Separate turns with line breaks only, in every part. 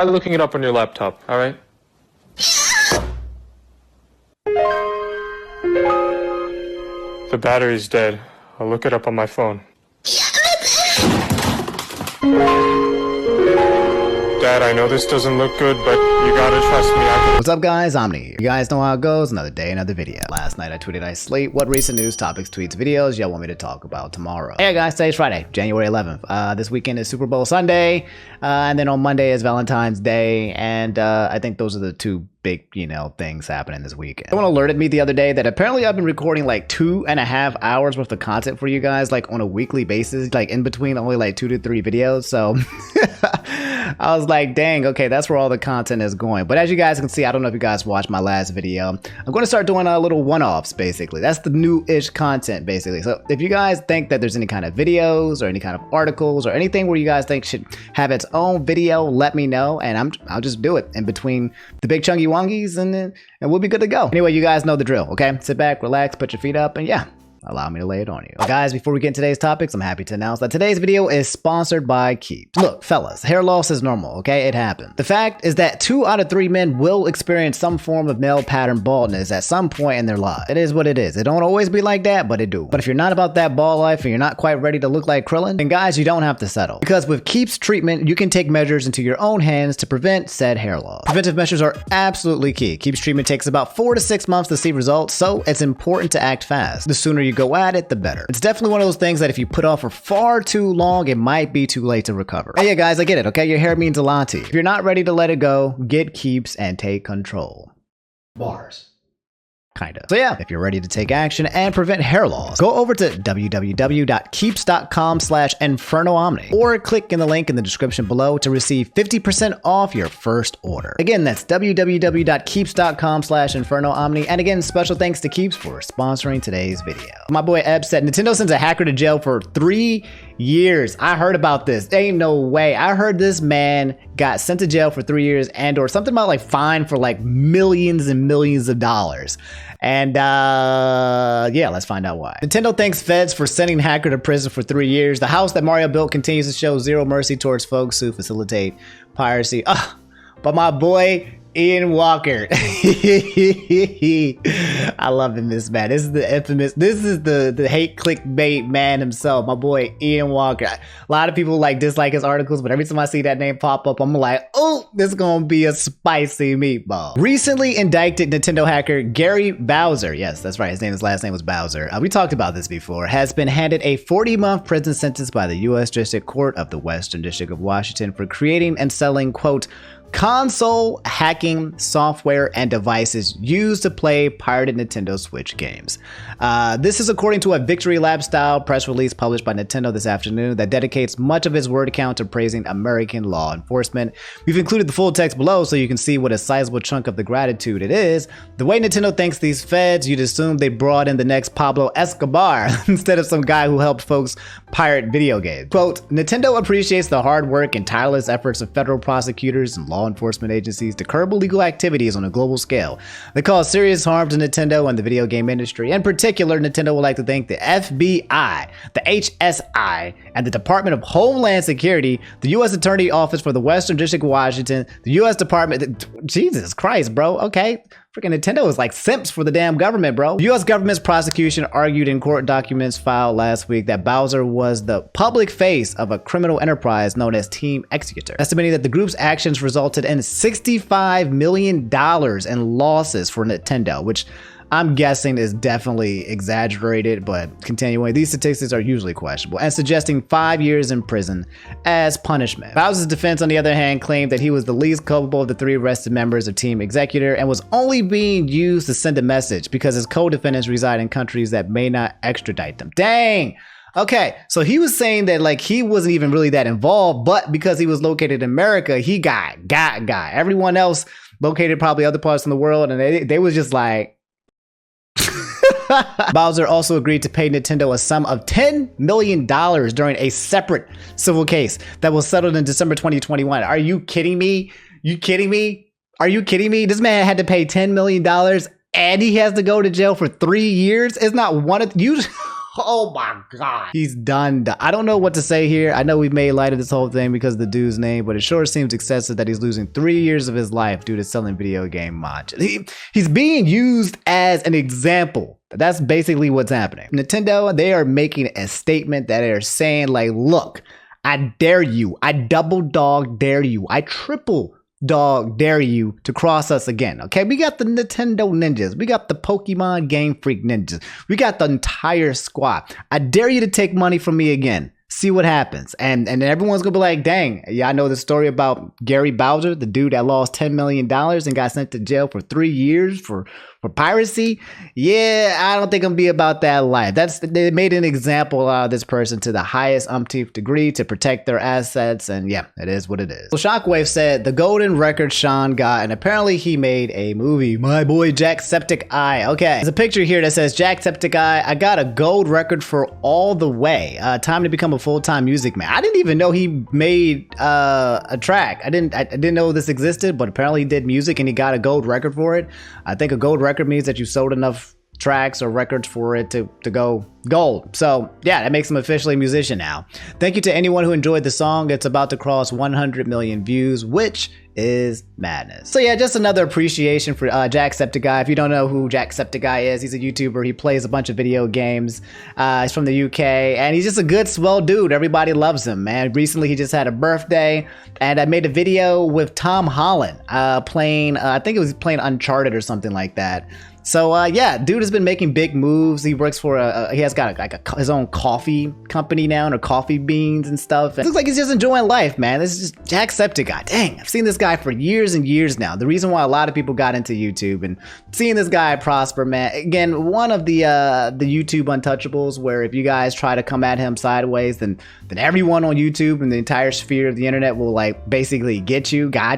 Try looking it up on your laptop, alright? The battery's dead. I'll look it up on my phone. Dad, I know this doesn't look good, but you gotta trust me.
What's up, guys? Omni here. You guys know how it goes. Another day, another video. Last night I tweeted I slate what recent news, topics, tweets, videos y'all want me to talk about tomorrow. Hey guys, today's Friday, January 11th. This weekend is Super Bowl Sunday, and then on Monday is Valentine's Day, and I think those are the two big, things happening this weekend. Someone alerted me the other day that apparently I've been recording like 2.5 hours worth of content for you guys, like on a weekly basis, like in between only like 2 to 3 videos. So I was like, dang, okay, that's where all the content is going. But as you guys can see, I don't know if you guys watched my last video. I'm going to start doing a little one-offs, basically. That's the new-ish content, basically. So if you guys think that there's any kind of videos or any kind of articles or anything where you guys think should have its own video, let me know, and I'll just do it in between the big chunky wongies, and we'll be good to go. Anyway, you guys know the drill, okay? Sit back, relax, put your feet up, and yeah, allow me to lay it on you. But guys, before we get into today's topics, I'm happy to announce that today's video is sponsored by Keeps. Look, fellas, hair loss is normal, okay? It happens. The fact is that 2 out of 3 men will experience some form of male pattern baldness at some point in their life. It is what it is. It don't always be like that, but it do. But if you're not about that bald life and you're not quite ready to look like Krillin, then guys, you don't have to settle. Because with Keeps treatment, you can take measures into your own hands to prevent said hair loss. Preventive measures are absolutely key. Keeps treatment takes about 4 to 6 months to see results, so it's important to act fast. The sooner you go at it, the better. It's definitely one of those things that if you put off for far too long, it might be too late to recover. Hey, yeah, guys, I get it, okay? Your hair means a lot to you. If you're not ready to let it go, get Keeps and take control. Bars. Kinda. So yeah, if you're ready to take action and prevent hair loss, go over to www.keeps.com/InfernoOmni or click in the link in the description below to receive 50% off your first order. Again, that's www.keeps.com/InfernoOmni. And again, special thanks to Keeps for sponsoring today's video. My boy Eb said Nintendo sends a hacker to jail for 3 years. I heard about this. Ain't no way. I heard this man got sent to jail for 3 years and or something about like fine for like millions and millions of dollars. And yeah, let's find out why. Nintendo thanks feds for sending hacker to prison for 3 years. The house that Mario built continues to show zero mercy towards folks who facilitate piracy. But my boy Ian Walker. I love him, this man. This is the infamous, this is the hate clickbait man himself, my boy Ian Walker. A lot of people like dislike his articles, but every time I see that name pop up, I'm like, oh, this is gonna be a spicy meatball. Recently indicted Nintendo hacker Gary Bowser, yes, that's right, his last name was Bowser. We talked about this before, has been handed a 40-month prison sentence by the U.S. District Court of the Western District of Washington for creating and selling, quote, console hacking software and devices used to play pirated Nintendo Switch games. This is according to a Victory Lab style press release published by Nintendo this afternoon that dedicates much of its word count to praising American law enforcement. We've included the full text below so you can see what a sizable chunk of the gratitude it is. The way Nintendo thanks these feds, you'd assume they brought in the next Pablo Escobar instead of some guy who helped folks pirate video games. Quote, Nintendo appreciates the hard work and tireless efforts of federal prosecutors and law enforcement agencies to curb illegal activities on a global scale that cause serious harm to Nintendo and the video game industry. In particular, Nintendo would like to thank the FBI, the HSI, and the Department of Homeland Security, the U.S. Attorney Office for the Western District of Washington, the U.S. Department, Jesus Christ, bro, okay. Freaking Nintendo is like simps for the damn government, bro. The U.S. government's prosecution argued in court documents filed last week that Bowser was the public face of a criminal enterprise known as Team Executor, estimating that the group's actions resulted in $65 million in losses for Nintendo, which I'm guessing is definitely exaggerated, but continuing, these statistics are usually questionable and suggesting 5 years in prison as punishment. Bowser's defense, on the other hand, claimed that he was the least culpable of the 3 arrested members of Team Executor and was only being used to send a message because his co-defendants reside in countries that may not extradite them. Dang! Okay, so he was saying that like he wasn't even really that involved, but because he was located in America, he got. Everyone else located probably other parts in the world, and they was just like, Bowser also agreed to pay Nintendo a sum of $10 million during a separate civil case that was settled in December 2021. Are you kidding me? Are you kidding me? This man had to pay $10 million and he has to go to jail for 3 years? It's not one of you. Oh my God. He's done. I don't know what to say here. I know we've made light of this whole thing because of the dude's name, but it sure seems excessive that he's losing 3 years of his life due to selling video game mods. He's being used as an example. That's basically what's happening. Nintendo, they are making a statement that they're saying like, look, I dare you. I double dog dare you. I triple dog dare you to cross us again. Okay, we got the Nintendo ninjas, we got the Pokemon Game Freak ninjas, we got the entire squad. I dare you to take money from me again. See what happens. And everyone's gonna be like, dang, yeah, I know the story about Gary Bowser, the dude that lost $10 million and got sent to jail for 3 years for piracy. Yeah, I don't think I'm gonna be about that life. They made an example out of this person to the highest umpteenth degree to protect their assets, and yeah, it is what it is. So Shockwave said the golden record Sean got, and apparently he made a movie. My boy Jacksepticeye. Okay, there's a picture here that says Jacksepticeye, I got a gold record for All the Way. Time to become a full-time music man. I didn't even know he made a track. I didn't know this existed, but apparently he did music and he got a gold record for it. I think a gold record means that you sold enough tracks or records for it to go gold. So yeah, that makes him officially a musician now. Thank you to anyone who enjoyed the song. It's about to cross 100 million views, which is madness. So yeah, just another appreciation for Jacksepticeye. If you don't know who Jacksepticeye is, he's a YouTuber. He plays a bunch of video games. He's from the UK and he's just a good, swell dude. Everybody loves him, man. Recently, he just had a birthday and I made a video with Tom Holland playing, I think it was playing Uncharted or something like that. So yeah, dude has been making big moves. He works for he has got his own coffee company now, or coffee beans and stuff. It looks like he's just enjoying life, man. This is just Jacksepticeye. Dang, I've seen this guy for years and years now. The reason why a lot of people got into YouTube and seeing this guy prosper, man. Again, one of the YouTube untouchables, where if you guys try to come at him sideways, then everyone on YouTube and the entire sphere of the internet will like basically got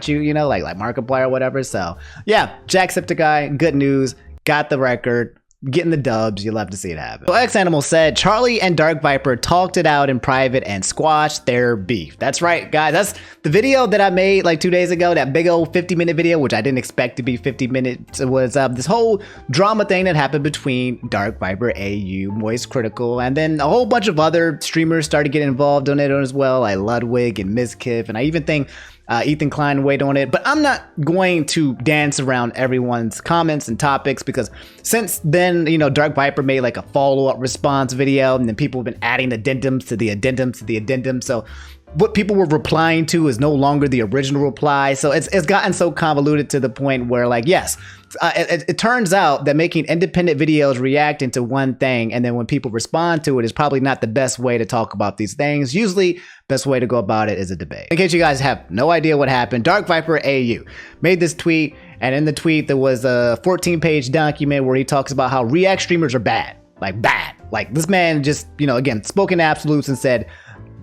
you, you know, like Markiplier or whatever. So yeah, Jacksepticeye, good news. Got the record, getting the dubs. You'll have to see it happen. So X Animal said Charlie and Dark Viper talked it out in private and squashed their beef. That's right, guys. That's the video that I made like 2 days ago. That big old 50-minute video, which I didn't expect to be 50 minutes. It was this whole drama thing that happened between DarkViperAU, MoistCritikal, and then a whole bunch of other streamers started getting involved on it as well, like Ludwig and Mizkif, and I even think Ethan Klein weighed on it, but I'm not going to dance around everyone's comments and topics because since then, you know, Dark Viper made like a follow-up response video and then people have been adding addendums to the addendums to the addendum. So what people were replying to is no longer the original reply. So it's gotten so convoluted to the point where like, yes, it turns out that making independent videos reacting to one thing and then when people respond to it is probably not the best way to talk about these things. Usually, best way to go about it is a debate. In case you guys have no idea what happened, DarkViperAU made this tweet, and in the tweet there was a 14-page document where he talks about how React streamers are bad. Like this man just, you know, again, spoke in absolutes and said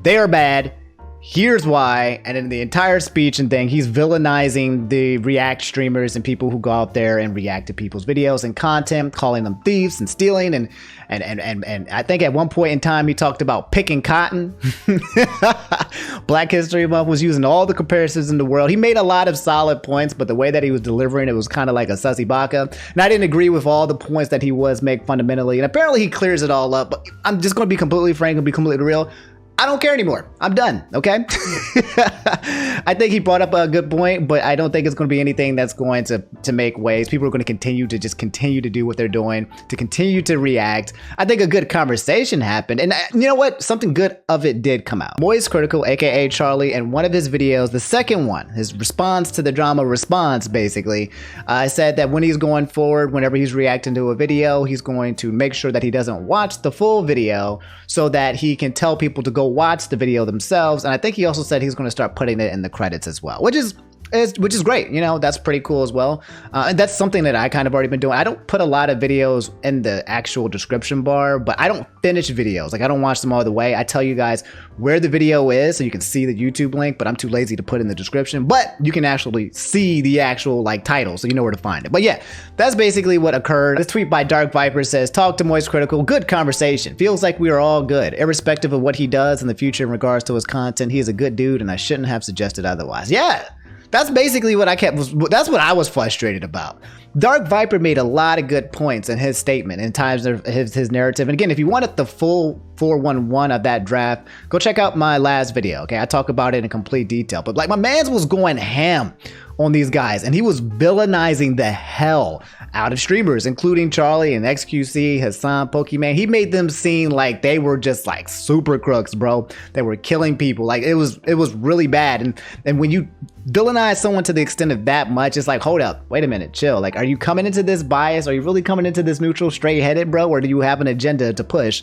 they are bad. Here's why, and in the entire speech and thing, he's villainizing the React streamers and people who go out there and react to people's videos and content, calling them thieves and stealing, and I think at one point in time he talked about picking cotton. Black History Month was using all the comparisons in the world. He made a lot of solid points, but the way that he was delivering it was kind of like a sussy baka, and I didn't agree with all the points that he was making fundamentally, and apparently he clears it all up, but I'm just going to be completely frank and be completely real. I don't care anymore. I'm done, okay? I think he brought up a good point, but I don't think it's going to be anything that's going to make waves. People are going to continue to do what they're doing, to continue to react. I think a good conversation happened, and you know what? Something good of it did come out. MoistCritikal, aka Charlie, in one of his videos, the second one, his response to the drama response, basically, said that when he's going forward, whenever he's reacting to a video, he's going to make sure that he doesn't watch the full video so that he can tell people to go watch the video themselves. And I think he also said he's going to start putting it in the credits as well, which is great. You know, that's pretty cool as well. And that's something that I kind of already been doing. I don't put a lot of videos in the actual description bar, but I don't finish videos. Like I don't watch them all the way. I tell you guys where the video is so you can see the YouTube link, but I'm too lazy to put in the description, but you can actually see the actual like title so you know where to find it. But yeah, that's basically what occurred. This tweet by Dark Viper says, talk to MoistCritikal, good conversation. Feels like we are all good. Irrespective of what he does in the future in regards to his content, he is a good dude and I shouldn't have suggested otherwise. Yeah. That's basically what that's what I was frustrated about. Dark Viper made a lot of good points in his statement in times of his narrative. And again, if you wanted the full 411 of that draft, go check out my last video. Okay, I talk about it in complete detail. But like my man's was going ham on these guys, and he was villainizing the hell out of streamers, including Charlie and XQC, Hassan, Pokemon. He made them seem like they were just like super crooks, bro. They were killing people. Like it was really bad. And when you villainize someone to the extent of that much, it's like, hold up, wait a minute, chill. Like, are you coming into this biased? Are you really coming into this neutral, straight-headed, bro? Or do you have an agenda to push?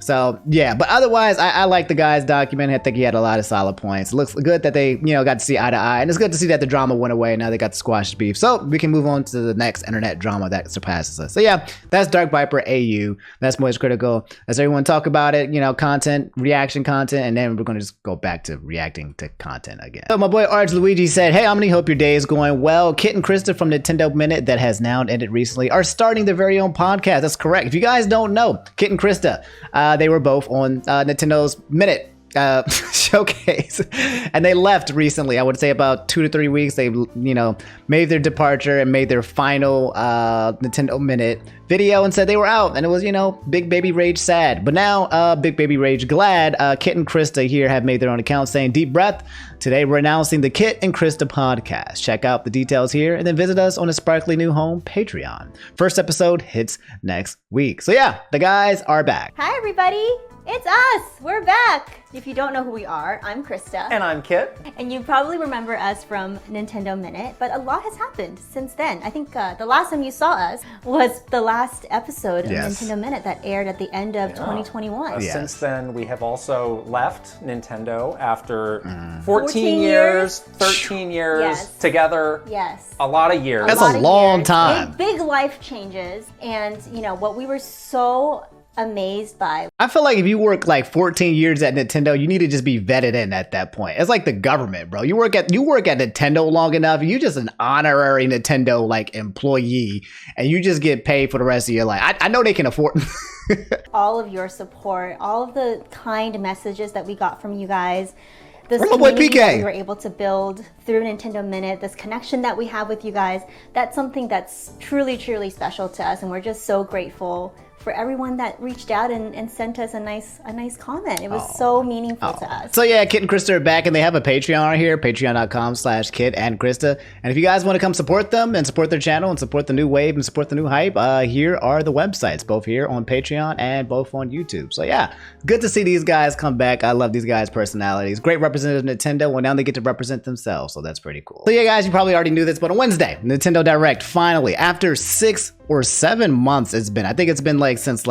So yeah, but otherwise, I like the guy's document. I think he had a lot of solid points. It looks good that they, got to see eye to eye, and it's good to see that the drama went away. Now they got the squash beef, so we can move on to the next internet drama that surpasses us. So yeah, that's DarkViperAU. That's MoistCritikal. As everyone talk about it, content, reaction content, and then we're gonna just go back to reacting to content again. So my boy Arch Luigi said, "Hey Omni, hope your day is going well. Kit and Krysta from Nintendo Minute that has now ended recently are starting their very own podcast." That's correct. If you guys don't know, Kit and Krysta, they were both on Nintendo's Minute showcase, and they left recently. I would say about 2 to 3 weeks. They made their departure and made their final Nintendo Minute video and said they were out, and it was Big Baby Rage sad, but now Big Baby Rage glad. Kit and Krysta here have made their own account saying, "Deep breath, today we're announcing the Kit and Krysta podcast. Check out the details here and then visit us on a sparkly new home, Patreon. First episode hits next week." So yeah, the guys are back.
Hi everybody, it's us, we're back. If you don't know who we are, I'm Krysta.
And I'm Kit.
And you probably remember us from Nintendo Minute, but a lot has happened since then. I think the last time you saw us was the last episode of Nintendo Minute that aired at the end of 2021.
Since then, we have also left Nintendo after 14 years, 13 years together.
Yes.
A lot of years.
That's a long time.
Big life changes. And what we were so amazed by.
I feel like if you work like 14 years at Nintendo, you need to just be vetted in at that point. It's like the government, bro. You work at Nintendo long enough, you just an honorary Nintendo like employee, and you just get paid for the rest of your life. I know they can afford
all of your support, all of the kind messages that we got from you guys. This
my boy
community
PK
that we were able to build through Nintendo Minute, this connection that we have with you guys, that's something that's truly, truly special to us, and we're just so grateful for everyone that reached out and sent us a nice comment. It was so meaningful to us.
So yeah, Kit and Krysta are back, and they have a Patreon right here, patreon.com/Kit and Krysta. And if you guys want to come support them and support their channel and support the new wave and support the new hype, here are the websites, both here on Patreon and both on YouTube. So yeah, good to see these guys come back. I love these guys' personalities. Great representative of Nintendo. Well, now they get to represent themselves, so that's pretty cool. So yeah, guys, you probably already knew this, but on Wednesday, Nintendo Direct, finally, after 6 or 7 months it's been. I think it's been like since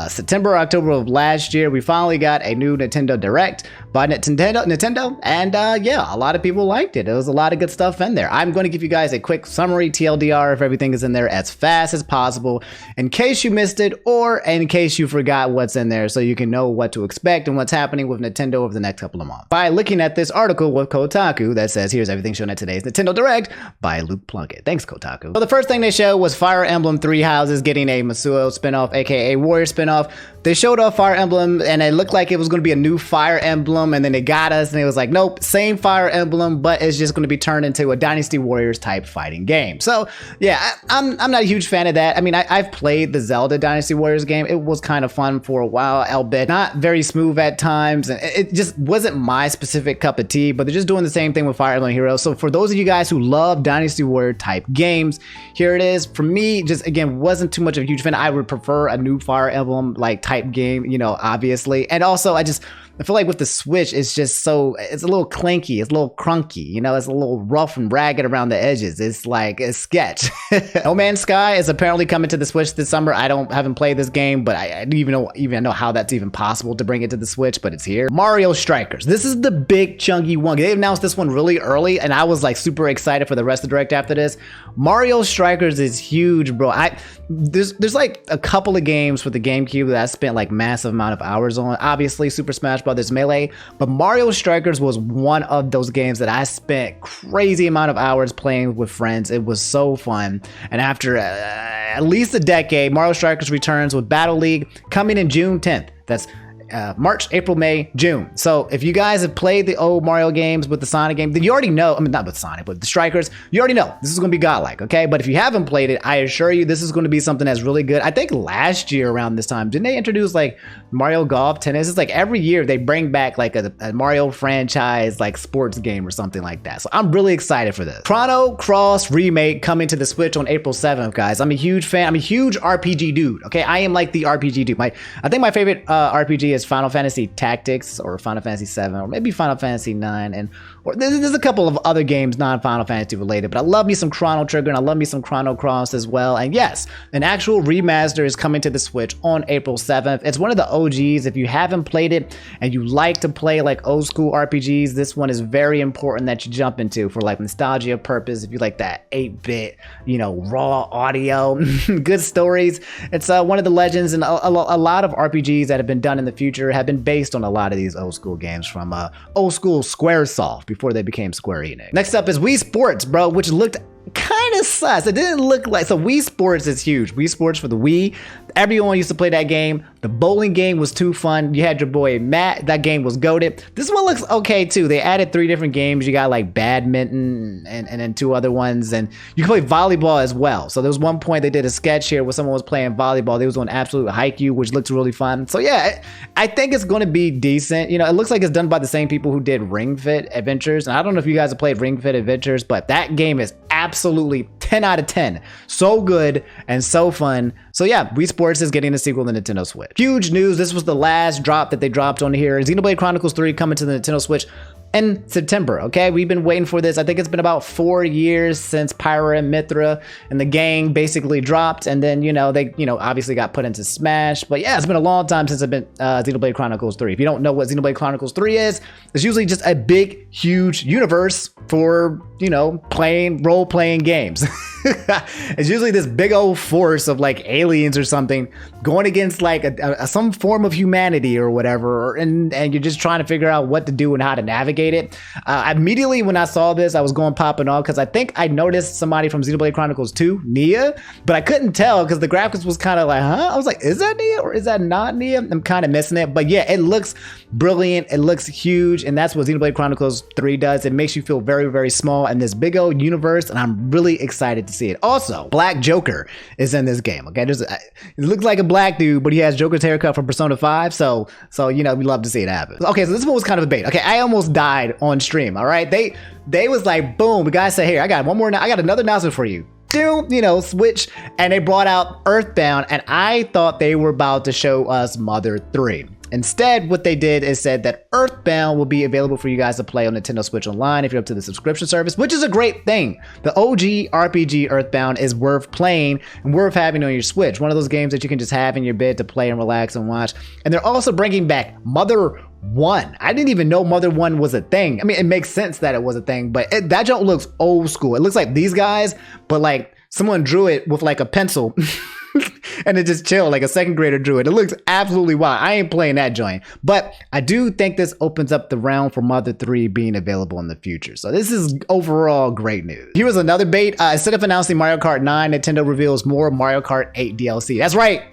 September or October of last year, we finally got a new Nintendo Direct by Nintendo, and yeah, a lot of people liked it. There was a lot of good stuff in there. I'm going to give you guys a quick summary TLDR if everything is in there as fast as possible, in case you missed it or in case you forgot what's in there, so you can know what to expect and what's happening with Nintendo over the next couple of months. By looking at this article with Kotaku that says, here's everything shown at today's Nintendo Direct by Luke Plunkett. Thanks, Kotaku. So the first thing they showed was Fire Emblem Three Houses getting a Masuo spinoff, aka Warrior spinoff. They showed off Fire Emblem, and it looked like it was going to be a new Fire Emblem, and then they got us, and it was like, nope, same Fire Emblem, but it's just going to be turned into a Dynasty Warriors type fighting game. So yeah, I'm not a huge fan of that. I mean, I've played the Zelda Dynasty Warriors game. It was kind of fun for a while, albeit not very smooth at times, and it just wasn't my specific cup of tea, but they're just doing the same thing with Fire Emblem Heroes. So for those of you guys who love Dynasty Warrior type games, here it is. For me, just again, wasn't too much of a huge fan. I would prefer a new Fire Emblem like type game, obviously. And also I feel like with the Switch, it's a little clanky, it's a little crunky, it's a little rough and ragged around the edges. It's like a sketch. No Man's Sky is apparently coming to the Switch this summer. haven't played this game, but I don't even know how that's even possible to bring it to the Switch, but it's here. Mario Strikers. This is the big chunky one. They announced this one really early, and I was like super excited for the rest of the Direct after this. Mario Strikers is huge, bro. There's like a couple of games for the GameCube that I spent like massive amount of hours on. Obviously, Super Smash Brothers Melee, but Mario Strikers was one of those games that I spent crazy amount of hours playing with friends. It was so fun. And after at least a decade, Mario Strikers returns with Battle League coming in June 10th. That's March, April, May, June. So if you guys have played the old Mario games with the Sonic game, then you already know, I mean, not with Sonic, but the Strikers, you already know this is going to be godlike, okay? But if you haven't played it, I assure you this is going to be something that's really good. I think last year around this time, didn't they introduce like Mario Golf Tennis? It's like every year they bring back like a Mario franchise, like sports game or something like that. So I'm really excited for this. Chrono Cross remake coming to the Switch on April 7th, guys. I'm a huge fan. I'm a huge RPG dude, okay? I am like the RPG dude. I think my favorite RPG is Final Fantasy Tactics or Final Fantasy 7 or maybe Final Fantasy 9, and or there's a couple of other games non-Final Fantasy related, but I love me some Chrono Trigger and I love me some Chrono Cross as well. And yes, an actual remaster is coming to the Switch on April 7th. It's one of the OGs. If you haven't played it and you like to play like old school RPGs, this one is very important that you jump into for like nostalgia purpose. If you like that 8-bit, you know, raw audio, good stories. It's one of the legends, and a lot of RPGs that have been done in the future have been based on a lot of these old school games from old school Squaresoft before they became Square Enix. Next up is Wii Sports, bro, which looked kind of sus. It didn't look like, so Wii Sports is huge. Wii Sports for the Wii. Everyone used to play that game. The bowling game was too fun. You had your boy Matt. That game was goated. This one looks okay too. They added 3 different games. You got like badminton and then 2 other ones, and you can play volleyball as well. So there was one point they did a sketch here where someone was playing volleyball. They was on Absolute Haikyuu, which looks really fun. So yeah, I think it's going to be decent. You know, it looks like it's done by the same people who did Ring Fit Adventures. And I don't know if you guys have played Ring Fit Adventures, but that game is absolutely 10 out of 10. So good and so fun. So yeah, Wii Sports is getting a sequel to the Nintendo Switch. Huge news. This was the last drop that they dropped on here. Xenoblade Chronicles 3 coming to the Nintendo Switch in September, okay? We've been waiting for this. I think it's been about 4 years since Pyra and Mithra and the gang basically dropped, and then, you know, they, you know, obviously got put into Smash. But yeah, it's been a long time since I've been Xenoblade Chronicles 3. If you don't know what Xenoblade Chronicles 3 is, it's usually just a big, huge universe for, you know, playing role-playing games. It's usually this big old force of like aliens or something going against like some form of humanity or whatever, and you're just trying to figure out what to do and how to navigate it. Immediately when I saw this, I was going popping off because I think I noticed somebody from Xenoblade Chronicles 2, Nia, but I couldn't tell because the graphics was kind of like, huh? I was like, is that Nia or is that not Nia? I'm kind of missing it, but yeah, it looks brilliant. It looks huge, and that's what Xenoblade Chronicles 3 does. It makes you feel very, very small in this big old universe, and I'm really excited to see it. Also, Black Joker is in this game, okay? It looks like a black dude, but he has Joker's haircut from Persona 5, so you know, we love to see it happen. Okay, so this one was kind of a bait. Okay, I almost died on stream, all right? They was like, boom, the guy said, here, I got another announcement for you. You know, Switch, and they brought out Earthbound, and I thought they were about to show us Mother 3. Instead, what they did is said that Earthbound will be available for you guys to play on Nintendo Switch Online if you're up to the subscription service, which is a great thing. The OG RPG Earthbound is worth playing and worth having on your Switch. One of those games that you can just have in your bed to play and relax and watch. And they're also bringing back Mother 1. I didn't even know Mother 1 was a thing. I mean, it makes sense that it was a thing, but that joke looks old school. It looks like these guys, but like someone drew it with like a pencil. And it just chill like a second grader drew it. It looks absolutely wild. I ain't playing that joint, but I do think this opens up the realm for Mother 3 being available in the future. So this is overall great news. Here was another bait. Instead of announcing Mario Kart 9, Nintendo reveals more Mario Kart 8 DLC. That's right.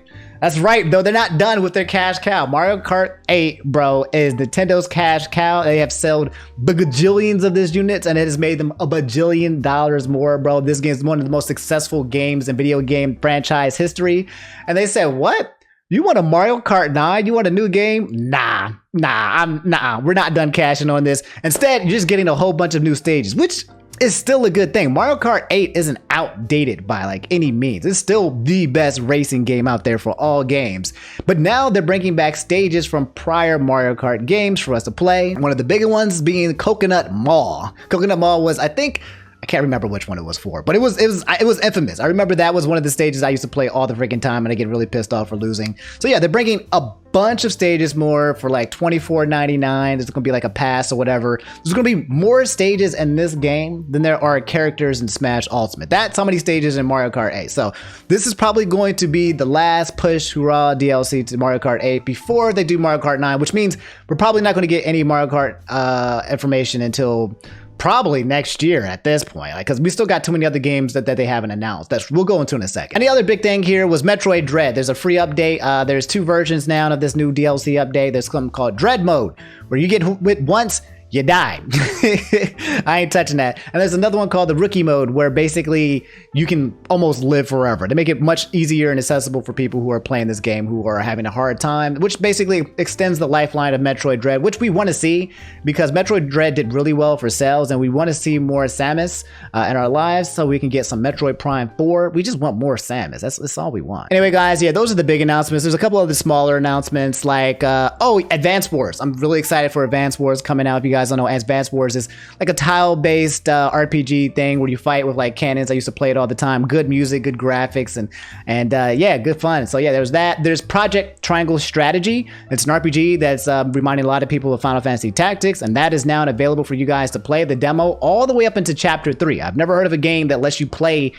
That's right, though. They're not done with their cash cow. Mario Kart 8, bro, is Nintendo's cash cow. They have sold bajillions of these units, and it has made them $1 bajillion more, bro. This game is one of the most successful games in video game franchise history. And they said, what? You want a Mario Kart 9? You want a new game? Nah, we're not done cashing on this. Instead, you're just getting a whole bunch of new stages, which is still a good thing. Mario Kart 8 isn't outdated by like any means. It's still the best racing game out there for all games. But now they're bringing back stages from prior Mario Kart games for us to play. One of the bigger ones being Coconut Mall. Coconut Mall was, I can't remember which one it was for, but it was infamous. I remember that was one of the stages I used to play all the freaking time, and I get really pissed off for losing. So yeah, they're bringing a bunch of stages more for like $24.99. There's gonna be like a pass or whatever. There's gonna be more stages in this game than there are characters in Smash Ultimate. That's how many stages in Mario Kart 8. So this is probably going to be the last push hurrah DLC to Mario Kart 8 before they do Mario Kart 9, which means we're probably not gonna get any Mario Kart information until probably next year at this point, like, because we still got too many other games that they haven't announced. We'll go into in a second. And the other big thing here was Metroid Dread. There's a free update. There's 2 versions now of this new DLC update. There's something called Dread Mode, where you get hit once, you die. I ain't touching that. And there's another one called the Rookie Mode, where basically you can almost live forever. To make it much easier and accessible for people who are playing this game who are having a hard time, which basically extends the lifeline of Metroid Dread, which we want to see because Metroid Dread did really well for sales, and we want to see more Samus in our lives so we can get some Metroid Prime 4. We just want more Samus. That's all we want. Anyway, guys, yeah, those are the big announcements. There's a couple other smaller announcements like, Advance Wars. I'm really excited for Advance Wars coming out. If you guys don't know, Advance Wars is like a tile-based RPG thing where you fight with like cannons. I used to play it all the time. Good music, good graphics, and yeah, good fun. So yeah, there's that. There's Project Triangle Strategy. It's an RPG that's reminding a lot of people of Final Fantasy Tactics, and that is now available for you guys to play the demo all the way up into Chapter 3. I've never heard of a game that lets you play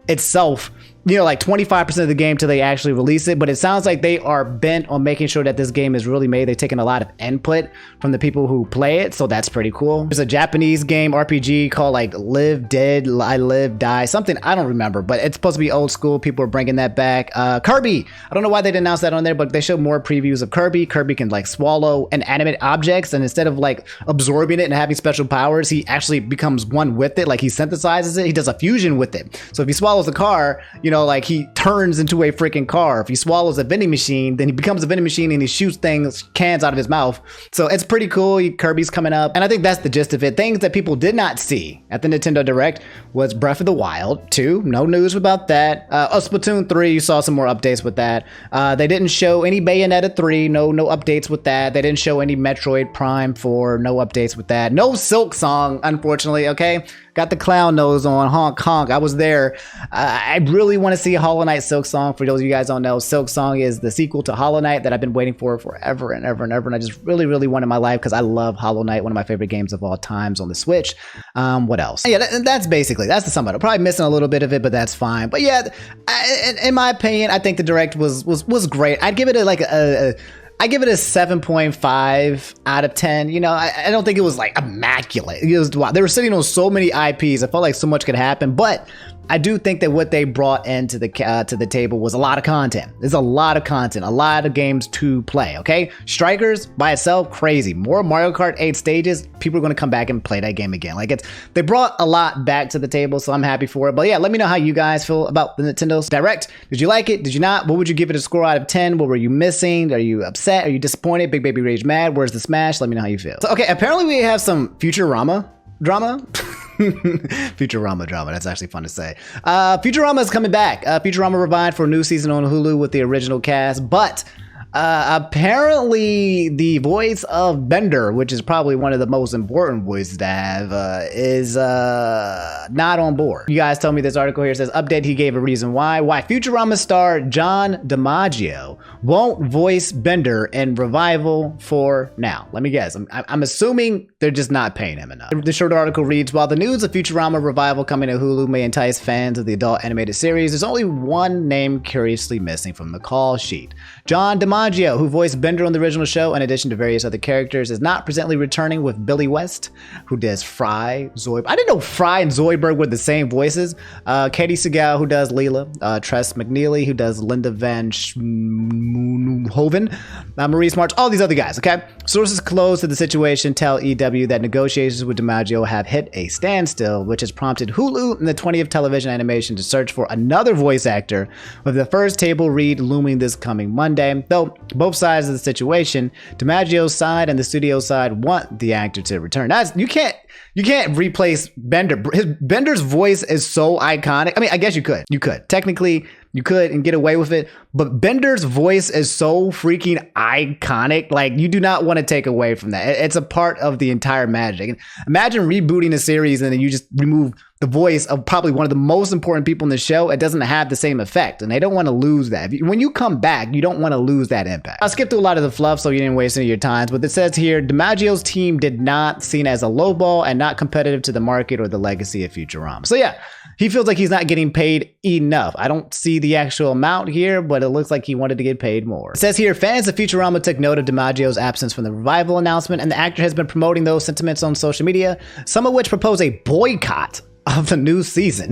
itself, like 25% of the game till they actually release it, but it sounds like they are bent on making sure that this game is really made. They've taken a lot of input from the people who play it, so that's pretty cool. There's a Japanese game RPG called like Live Dead, I Live Die, something, I don't remember, but it's supposed to be old school. People are bringing that back. Kirby, I don't know why they didn't announce that on there, but they showed more previews of Kirby. Kirby can like swallow inanimate objects, and instead of like absorbing it and having special powers, he actually becomes one with it. Like he synthesizes it, he does a fusion with it. So if he swallows a car, like he turns into a freaking car. If he swallows a vending machine, then he becomes a vending machine and he shoots cans out of his mouth. So it's pretty cool. Kirby's coming up. And I think that's the gist of it. Things that people did not see at the Nintendo Direct was Breath of the Wild 2. No news about that. Splatoon 3, you saw some more updates with that. They didn't show any Bayonetta 3. No updates with that. They didn't show any Metroid Prime 4. No updates with that. No Silk Song, unfortunately, okay? Got the clown nose on, honk honk. I was there. I really want to see Hollow Knight Silk Song. For those of you guys don't know, Silk Song is the sequel to Hollow Knight that I've been waiting for forever and ever and ever. And I just really want in my life because I love Hollow Knight, one of my favorite games of all times on the Switch. What else? Yeah, that's the sum of it. Probably missing a little bit of it, but that's fine. But yeah, in my opinion, I think the Direct was great. I'd give it I give it a 7.5 out of 10. I don't think it was like immaculate. Wow, they were sitting on so many IPs. I felt like so much could happen, but I do think that what they brought into the to the table was a lot of content. There's a lot of content, a lot of games to play, okay? Strikers by itself, crazy. More Mario Kart 8 stages, people are going to come back and play that game again. Like they brought a lot back to the table, so I'm happy for it. But yeah, let me know how you guys feel about the Nintendo Direct. Did you like it? Did you not? What would you give it a score out of 10? What were you missing? Are you upset? Are you disappointed? Big Baby Rage mad? Where's the smash? Let me know how you feel. So, okay, apparently we have some Futurama drama. Futurama drama. That's actually fun to say. Futurama is coming back. Futurama revived for a new season on Hulu with the original cast, but apparently the voice of Bender, which is probably one of the most important voices to have, is not on board. You guys told me this article here says update. He gave a reason why Futurama star John DiMaggio won't voice Bender in Revival for now. Let me guess. I'm assuming they're just not paying him enough. The short article reads, while the news of Futurama Revival coming to Hulu may entice fans of the adult animated series, there's only one name curiously missing from the call sheet. John DiMaggio, who voiced Bender on the original show, in addition to various other characters, is not presently returning with Billy West, who does Fry, Zoidberg. I didn't know Fry and Zoidberg were the same voices. Katie Segal, who does Leela. Tress McNeely, who does Linda Van Schmoonhoven. Maurice March, all these other guys, okay? Sources close to the situation tell EW that negotiations with DiMaggio have hit a standstill, which has prompted Hulu and the 20th Television Animation to search for another voice actor, with the first table read looming this coming Monday. Though both sides of the situation, DiMaggio's side and the studio side, want the actor to return. You can't replace Bender. Bender's voice is so iconic. I mean, I guess you could. Technically, you could and get away with it. But Bender's voice is so freaking iconic. Like, you do not want to take away from that. It's a part of the entire magic. And imagine rebooting a series and then you just remove the voice of probably one of the most important people in the show, it doesn't have the same effect. And they don't want to lose that. When you come back, you don't want to lose that impact. I'll skip through a lot of the fluff so you didn't waste any of your time. But it says here, DiMaggio's team did not seen as a lowball and not competitive to the market or the legacy of Futurama. So yeah, he feels like he's not getting paid enough. I don't see the actual amount here, but it looks like he wanted to get paid more. It says here, fans of Futurama took note of DiMaggio's absence from the revival announcement, and the actor has been promoting those sentiments on social media, some of which propose a boycott of the new season.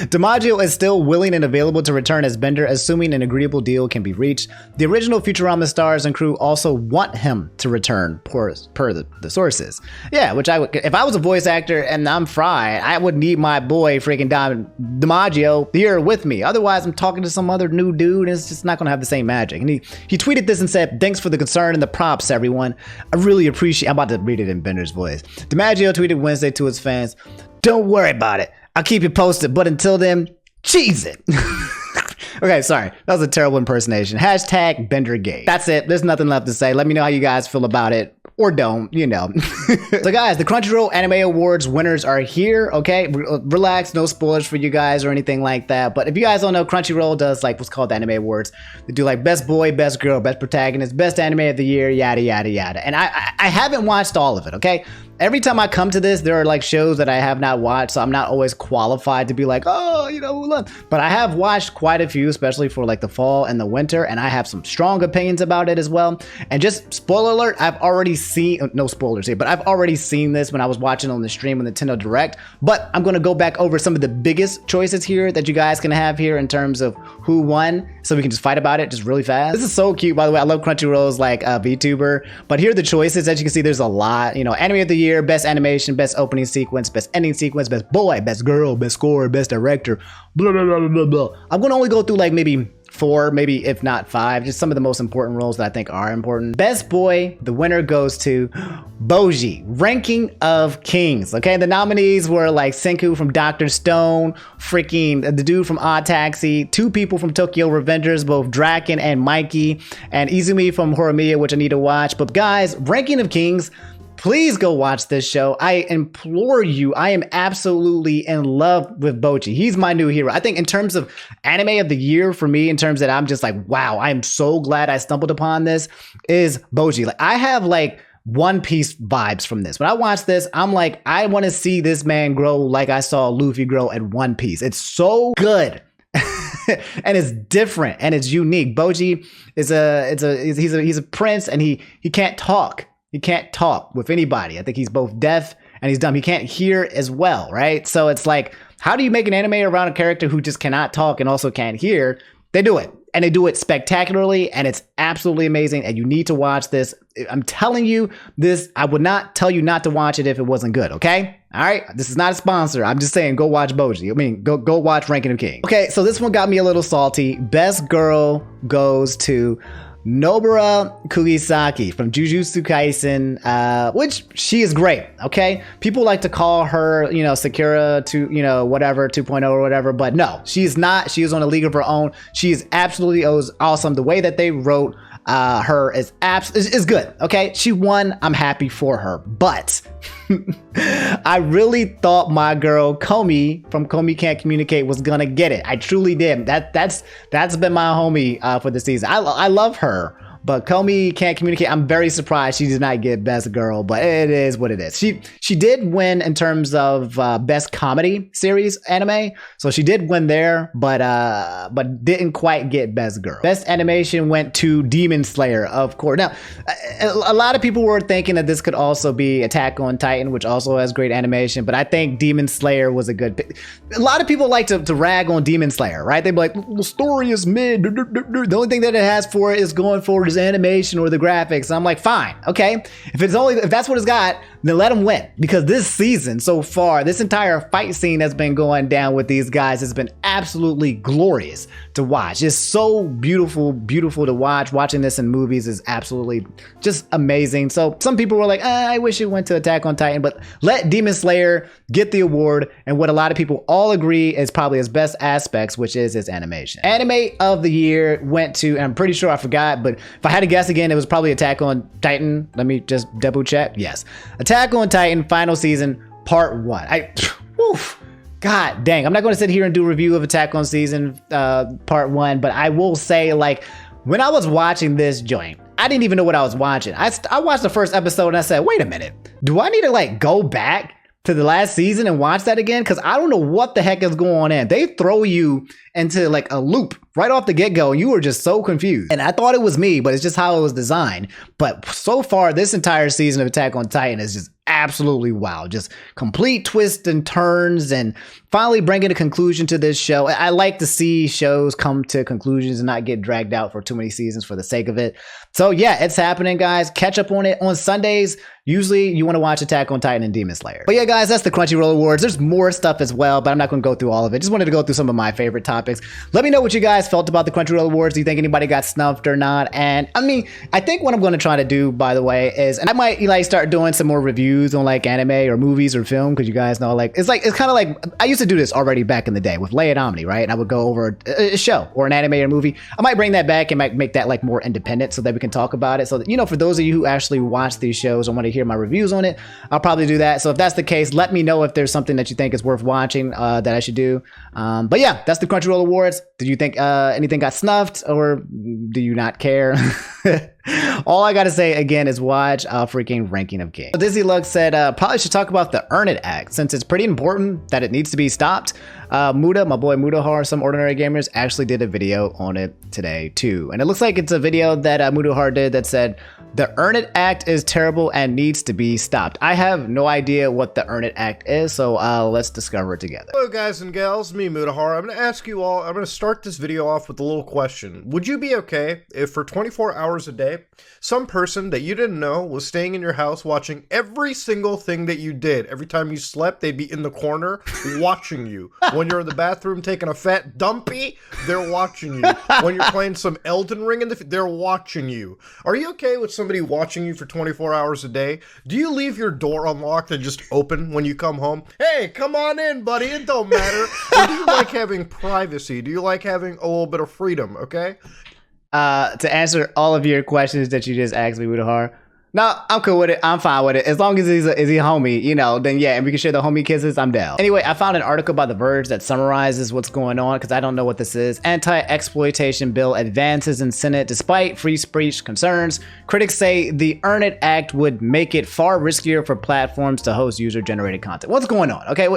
DiMaggio is still willing and available to return as Bender, assuming an agreeable deal can be reached. The original Futurama stars and crew also want him to return, per the sources. Yeah, which I would, if I was a voice actor and I'm Fry, I would need my boy freaking DiMaggio here with me. Otherwise, I'm talking to some other new dude, and it's just not going to have the same magic. And he tweeted this and said, "Thanks for the concern and the props, everyone. I really appreciate." I'm about to read it in Bender's voice. DiMaggio tweeted Wednesday to his fans, "Don't worry about it. I'll keep you posted, but until then, cheese it." Okay, sorry. That was a terrible impersonation. Hashtag Bendergate. That's it. There's nothing left to say. Let me know how you guys feel about it. Or don't, you know. So guys, the Crunchyroll Anime Awards winners are here, okay? Relax, no spoilers for you guys or anything like that. But if you guys don't know, Crunchyroll does like what's called the Anime Awards. They do like best boy, best girl, best protagonist, best anime of the year, yada, yada, yada. And I haven't watched all of it, okay? Every time I come to this, there are like shows that I have not watched, so I'm not always qualified to be like, oh, you know, look. But I have watched quite a few, especially for like the fall and the winter, and I have some strong opinions about it as well. And just spoiler alert, I've already seen, no spoilers here, but I've already seen this when I was watching on the stream on Nintendo Direct. But I'm gonna go back over some of the biggest choices here that you guys can have here in terms of who won, so we can just fight about it just really fast. This is so cute, by the way. I love Crunchyroll's like VTuber, but here are the choices. As you can see, there's a lot. You know, anime of the year, best animation, best opening sequence, best ending sequence, best boy, best girl, best score, best director, blah, blah, blah, blah, blah. I'm gonna only go through like maybe 4, maybe if not 5, just some of the most important roles that I think are important. Best boy, the winner goes to Boji, Ranking of Kings. Okay, the nominees were like Senku from Dr. Stone, freaking the dude from Odd Taxi, 2 people from Tokyo Revengers, both Draken and Mikey, and Izumi from Horimiya, which I need to watch. But guys, Ranking of Kings, please go watch this show. I implore you. I am absolutely in love with Boji. He's my new hero. I think in terms of anime of the year for me, in terms that I'm just like, wow, I am so glad I stumbled upon this, is Boji. Like, I have like One Piece vibes from this. When I watch this, I'm like, I want to see this man grow like I saw Luffy grow at One Piece. It's so good. And it's different and it's unique. Boji is he's a prince, and he can't talk. He can't talk with anybody. I think he's both deaf and he's dumb. He can't hear as well, right? So it's like, how do you make an anime around a character who just cannot talk and also can't hear? They do it. And they do it spectacularly, and it's absolutely amazing, and you need to watch this. I'm telling you this. I would not tell you not to watch it if it wasn't good, okay? All right? This is not a sponsor. I'm just saying, go watch Boji. I mean, go watch Ranking of Kings. Okay, so this one got me a little salty. Best girl goes to Nobara Kugisaki from Jujutsu Kaisen, which she is great, okay? People like to call her, you know, Sakura to, you know, whatever, 2.0 or whatever, but no, she's not. She is on a league of her own. She is absolutely awesome. The way that they wrote her is good, okay? She won. I'm happy for her, but I really thought my girl Komi from Komi Can't Communicate was gonna get it. I truly did. That's been my homie for the season. I love her, but Komi Can't Communicate. I'm very surprised she did not get Best Girl, but it is what it is. She did win in terms of Best Comedy Series Anime, so she did win there, but didn't quite get Best Girl. Best Animation went to Demon Slayer, of course. Now, a lot of people were thinking that this could also be Attack on Titan, which also has great animation, but I think Demon Slayer was a good pick. A lot of people like to rag on Demon Slayer, right? They'd be like, the story is mid. The only thing that it has for it is going forward is animation or the graphics. And I'm like, fine, okay. If that's what it's got, then let them win. Because this season so far, this entire fight scene that's been going down with these guys has been absolutely glorious to watch. It's so beautiful to watch. Watching this in movies is absolutely just amazing. So some people were like, I wish it went to Attack on Titan, but let Demon Slayer get the award, and what a lot of people all agree is probably his best aspects, which is his animation. Anime of the year went to, and I'm pretty sure I forgot, but if I had to guess again, it was probably Attack on Titan. Let me just double check. Yes. Attack on Titan final season part 1. God dang, I'm not going to sit here and do a review of Attack on Season Part 1, but I will say, like, when I was watching this joint, I didn't even know what I was watching. I watched the first episode and I said, wait a minute, do I need to like go back to the last season and watch that again? Because I don't know what the heck is going on. They throw you into like a loop right off the get-go. You were just so confused. And I thought it was me, but it's just how it was designed. But so far, this entire season of Attack on Titan is just absolutely wow. Just complete twists and turns and finally bringing a conclusion to this show. I like to see shows come to conclusions and not get dragged out for too many seasons for the sake of it. So yeah, it's happening, guys. Catch up on it on Sundays. Usually you want to watch Attack on Titan and Demon Slayer. But yeah, guys, that's the Crunchyroll Awards. There's more stuff as well, but I'm not going to go through all of it. Just wanted to go through some of my favorite topics. Let me know what you guys felt about the Crunchyroll Awards. Do you think anybody got snuffed or not? And I mean, I think what I'm going to try to do, by the way, is, and I might like start doing some more reviews on like anime or movies or film, because you guys know, like, it's kind of like, I used to do this already back in the day with Lay and Omni, right? And I would go over a show or an anime or movie. I might bring that back and might make that like more independent so that we can talk about it. So that, you know, for those of you who actually watch these shows and want to hear my reviews on it, I'll probably do that. So if that's the case, let me know if there's something that you think is worth watching that I should do. But yeah, that's the Crunchyroll Awards. Did you think anything got snuffed, or do you not care? All I gotta say again is watch freaking Ranking of Kings. Dizzy Lux said probably should talk about the Earn It Act, since it's pretty important that it needs to be stopped. Muda, my boy Mudahar, some ordinary gamers, actually did a video on it today too, and it looks like it's a video that Mudahar did that said the Earn It Act is terrible and needs to be stopped. I have no idea what the Earn It Act is, so let's discover it together.
Hello guys and gals, me Mudahar. I'm going to ask you all, I'm going to start this video off with a little question. Would you be okay if for 24 hours a day, some person that you didn't know was staying in your house watching every single thing that you did? Every time you slept, they'd be in the corner watching you. When you're in the bathroom taking a fat dumpy, they're watching you. When you're playing some Elden Ring, they're watching you. Are you okay with somebody watching you for 24 hours a day? Do you leave your door unlocked and just open when you come home? Hey, come on in, buddy. It don't matter. Or do you like having privacy? Do you like having a little bit of freedom, okay?
To answer all of your questions that you just asked me, Mudahar, no, I'm cool with it. I'm fine with it. As long as he's a homie, you know, then yeah, and we can share the homie kisses, I'm down. Anyway, I found an article by The Verge that summarizes what's going on, because I don't know what this is. Anti-exploitation bill advances in Senate despite free speech concerns. Critics say the Earn It Act would make it far riskier for platforms to host user-generated content. What's going on? Okay,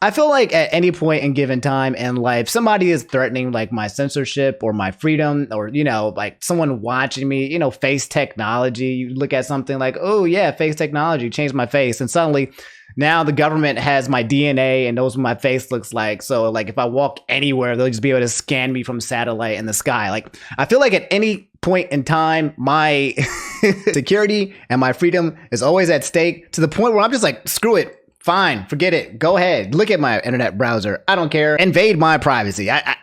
I feel like at any point in given time in life, somebody is threatening like my censorship or my freedom, or, you know, like someone watching me, you know, face technology. You look at something like, oh yeah, face technology changed my face. And suddenly now the government has my DNA and knows what my face looks like. So like if I walk anywhere, they'll just be able to scan me from satellite in the sky. Like I feel like at any point in time, my security and my freedom is always at stake, to the point where I'm just like, screw it. Fine, forget it. Go ahead. Look at my internet browser. I don't care. Invade my privacy. I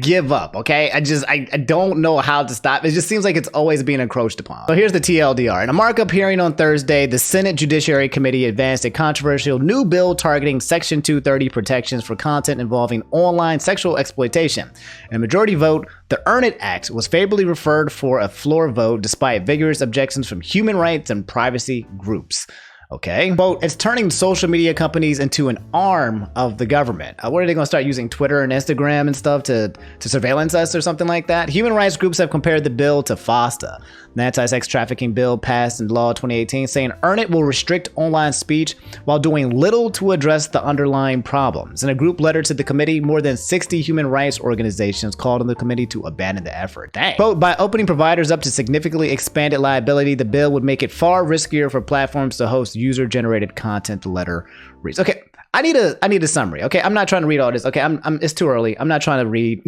give up, okay? I don't know how to stop. It just seems like it's always being encroached upon. So here's the TLDR. In a markup hearing on Thursday, the Senate Judiciary Committee advanced a controversial new bill targeting Section 230 protections for content involving online sexual exploitation. In a majority vote, the Earn It Act was favorably referred for a floor vote despite vigorous objections from human rights and privacy groups. Okay, quote, it's turning social media companies into an arm of the government. What are they going to start using Twitter and Instagram and stuff to surveillance us or something like that? Human rights groups have compared the bill to FOSTA, an anti-sex trafficking bill passed in law 2018, saying Earn It will restrict online speech while doing little to address the underlying problems. In a group letter to the committee, more than 60 human rights organizations called on the committee to abandon the effort. Dang. Quote, by opening providers up to significantly expanded liability, the bill would make it far riskier for platforms to host user-generated content, the letter reads. Okay, I need a summary. Okay, I'm not trying to read all this. Okay, it's too early. I'm not trying to read.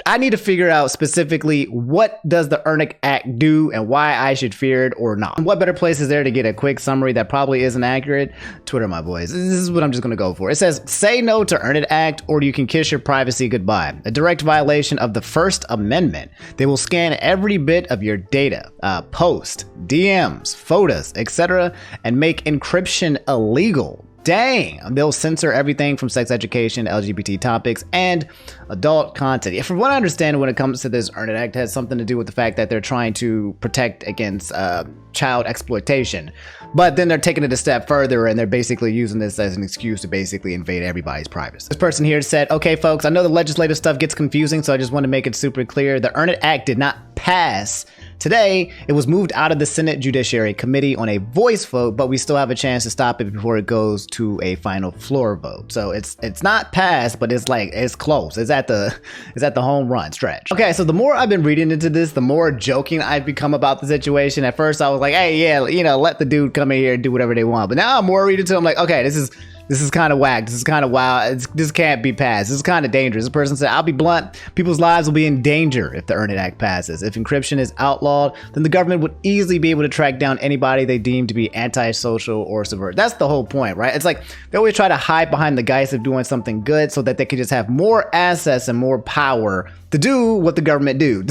I need to figure out specifically what does the Earn It Act do and why I should fear it or not. And what better place is there to get a quick summary that probably isn't accurate? Twitter, my boys. This is what I'm just going to go for. It says, say no to Earn It Act or you can kiss your privacy goodbye. A direct violation of the First Amendment. They will scan every bit of your data, post, DMs, photos, etc. and make encryption illegal. Dang, they'll censor everything from sex education, LGBT topics, and adult content. Yeah, from what I understand, when it comes to this Earn It Act, it has something to do with the fact that they're trying to protect against child exploitation. But then they're taking it a step further, and they're basically using this as an excuse to basically invade everybody's privacy. This person here said, okay, folks, I know the legislative stuff gets confusing, so I just want to make it super clear. The Earn It Act did not pass today. It was moved out of the Senate Judiciary Committee on a voice vote, but we still have a chance to stop it before it goes to a final floor vote. So it's not passed, but it's close. It's at the home run stretch. Okay, so the more I've been reading into this, the more joking I've become about the situation. At first I was like, hey, yeah, you know, let the dude come in here and do whatever they want. But now I'm more reading into it, I'm like, okay, this is kind of whack. This is kind of wild. This can't be passed. This is kind of dangerous. This person said, I'll be blunt. People's lives will be in danger if the Earn It Act passes. If encryption is outlawed, then the government would easily be able to track down anybody they deem to be antisocial or subversive. That's the whole point, right? It's like they always try to hide behind the guise of doing something good so that they could just have more access and more power to do what the government do.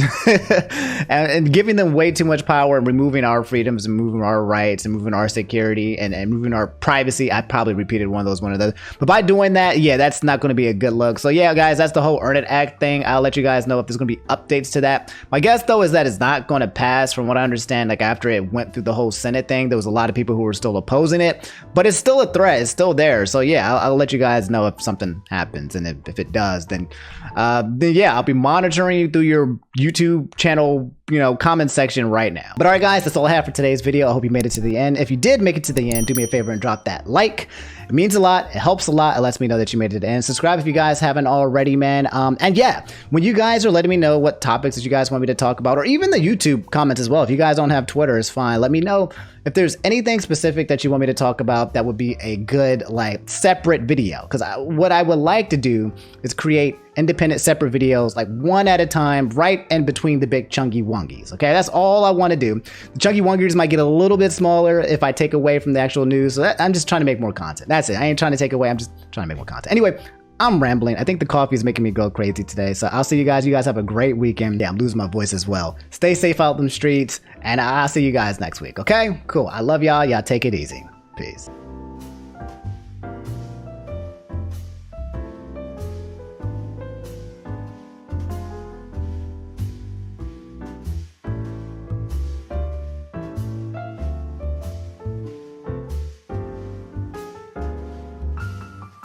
and giving them way too much power and removing our freedoms and removing our rights and removing our security and removing our privacy. I probably repeated one of those. But by doing that, yeah, that's not going to be a good look. So yeah, guys, that's the whole Earn It Act thing. I'll let you guys know if there's going to be updates to that. My guess though is that it's not going to pass. From what I understand, like after it went through the whole Senate thing, there was a lot of people who were still opposing it, but it's still a threat. It's still there. So yeah, I'll let you guys know if something happens, and if it does, then yeah, I'll be monitoring you through your YouTube channel, you know, comment section right now. But all right, guys, that's all I have for today's video. I hope you made it to the end. If you did make it to the end, do me a favor and drop that like. It means a lot. It helps a lot. It lets me know that you made it to the end. Subscribe if you guys haven't already, man. And yeah, when you guys are letting me know what topics that you guys want me to talk about, or even the YouTube comments as well. If you guys don't have Twitter, it's fine. Let me know if there's anything specific that you want me to talk about that would be a good, like, separate video. Because what I would like to do is create independent separate videos, like one at a time, right in between the big chunky wongies. Okay, that's all I want to do. The chunky wongies might get a little bit smaller if I take away from the actual news. So I'm just trying to make more content. That's it. I ain't trying to take away. I'm just trying to make more content. Anyway, I'm rambling. I think the coffee is making me go crazy today. So I'll see you guys. You guys have a great weekend. Yeah, I'm losing my voice as well. Stay safe out in the streets, and I'll see you guys next week. Okay, cool. I love y'all. Y'all take it easy. Peace.